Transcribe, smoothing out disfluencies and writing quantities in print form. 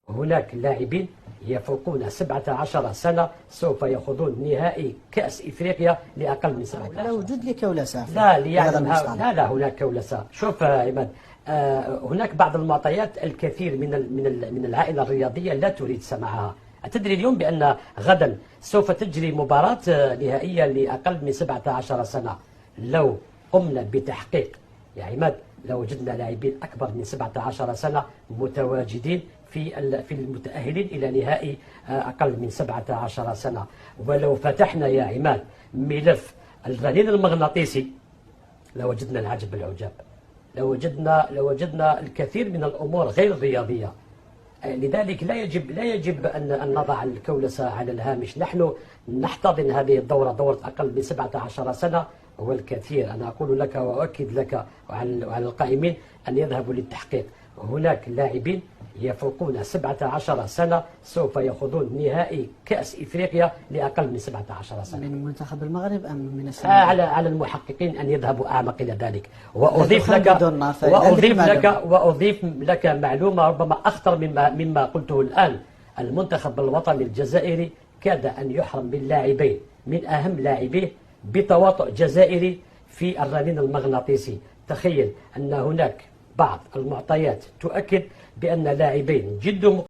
هناك لاعبين يفوقون 17 سنة سوف يخوضون نهائي كأس إفريقيا لأقل من سنة. لا وجود لكولسة. لا لا هناك كولسة. شوف عماد، هناك بعض المعطيات الكثير من العائلة الرياضية لا تريد سماعها. أتدري اليوم بأن غدا سوف تجري مباراة نهائية لأقل من 17 سنة؟ لو قمنا بتحقيق يا عماد، لو وجدنا لاعبين أكبر من 17 سنة متواجدين في المتأهلين إلى نهائي أقل من 17 سنة، ولو فتحنا يا عماد ملف الرنين المغناطيسي لوجدنا العجب العجاب، لوجدنا الكثير من الأمور غير الرياضية. لذلك لا يجب أن نضع الكولسة على الهامش. نحن نحتضن هذه الدورة، دورة أقل من 17 سنة، والكثير. أنا أقول لك وأؤكد لك وعلى القائمين أن يذهبوا للتحقيق. هناك لاعبين يفوقون 17 سنة سوف يخوضون نهائي كأس إفريقيا لأقل من 17 سنة. من منتخب المغرب أم من السنغال؟ على المحققين أن يذهبوا أعمق إلى ذلك. وأضيف لك معلومة ربما أخطر مما قلته الآن. المنتخب الوطني الجزائري كاد أن يحرم من لاعبين من أهم لاعبيه بتواطؤ جزائري في الرنين المغناطيسي. تخيل أن هناك بعض المعطيات تؤكد بأن لاعبين جد